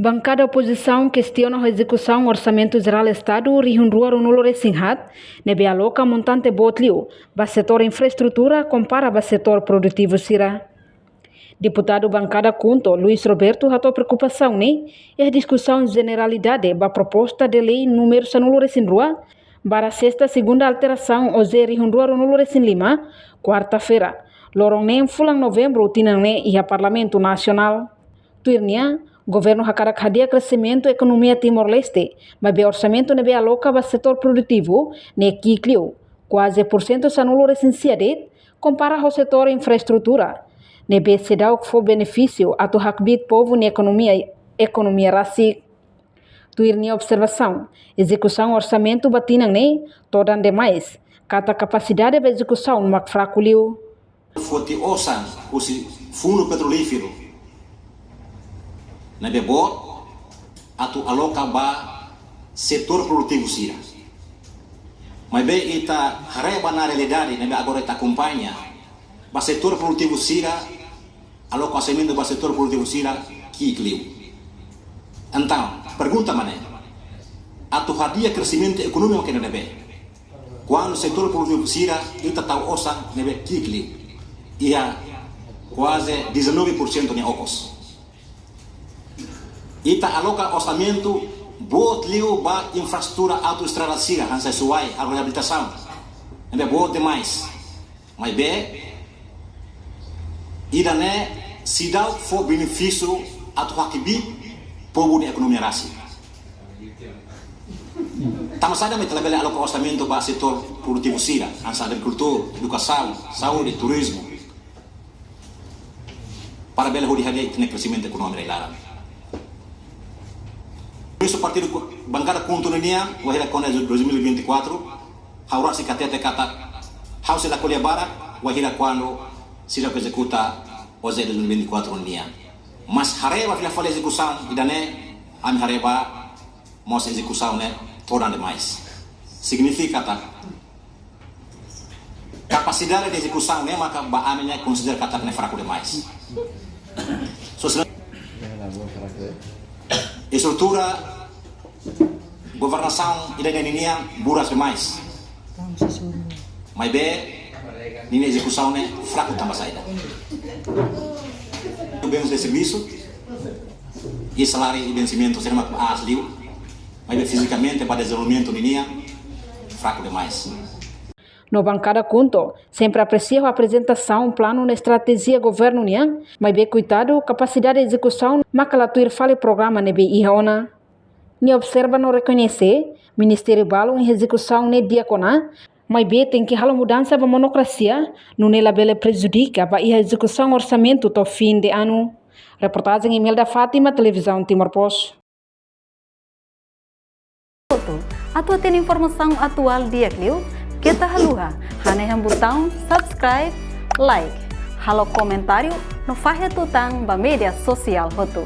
Bancada oposição questiona a execução do Orçamento Geral do Estado rihundua runulo resinhat, nebe aloca montante botlio, ba setor infraestrutura compara ba setor produtivo sira. Deputado Bancada Kunto, Luiz Roberto, ratou preocupação a discussão generalidade ba proposta de lei número sanulo resindrua, para sexta segunda alteração o ze rihundua runulo resin lima, quarta-feira. Lorong nem fulang novembro tinang ia Parlamento Nasional. Tuirnia, governo hakarak hadia crescimento economia Timor-Leste, mas o orçamento nebe aloca para setor produtivo, ne kikliu, quase % sanulo recensiadet, compara ao setor infraestrutura. Nebe sedau que for benefício a tu hakbit povo na economia rasik. Tuirnia observação, execução orçamento batinang todan demais, kata capacidade de execução mak fraco liu. Foti osan, usi fundo petrolífero, na bebot atu aloca ba setor produtivo sira. Mas bem ita hareba na realidade, na agora ita acompanha ba setor produtivo sira, alocamento ba setor produtivo sira kikliu. Então, pergunta mané, atu hadia crescimento econômico que na bem. Quando o setor produtivo sira ita tau osan na bem kikliu, ia quase 19% de ocos. Ita aloca orçamento bot liu ba infraestrutura autoestrada sira han sesuai a reabilitação. Ebe bot demais. Mas be ida ne sidau for benefício atu hakibi povo de economia rasi. Tamasada me trabalha aloca orçamento ba setor produtivo sira, han agricultura, educação, saúde, turismo. Para bela hodi tem crescimento econômico lá. Por isso, o partido Bancada Kunto Ninia, o Hira Kona 2024, haura se catete kata, hausa da colher bara, o Hira quando se já executa o Z 2024 Ninia. Mas hareba que fala execução, e dané, am hareba, mostra execução, né, toda demais. Significa tá? Capacidade de execução, né, maka ba amenya considera kata que é fraco demais. Estrutura, governação e da linha buras demais. Mas bem, linha execução né fraco também saída. Bens de serviço e salário e vencimento será uma asliu, mas bem fisicamente para desenvolvimento linha fraco demais. No Bancada Kunto, sempre aprecia a apresentação, plano na estratégia governo niang, mas bem cuidado, capacidade de execução, macalatuir fale programa nebe ihaona. Ni observa no reconhecer, Ministério Balo em execução ne diacona, mas bem tem que halar mudança para monocracia, não ne labele prejudica para a execução orçamento to fim de ano. Reportagem email da Fátima, Televisão Timor-Post. Atau tem informação atual dia Clio? Kita haluha, haneham botão subscribe, like, halo comentário no Fahia Tutang ba media sosial hotu.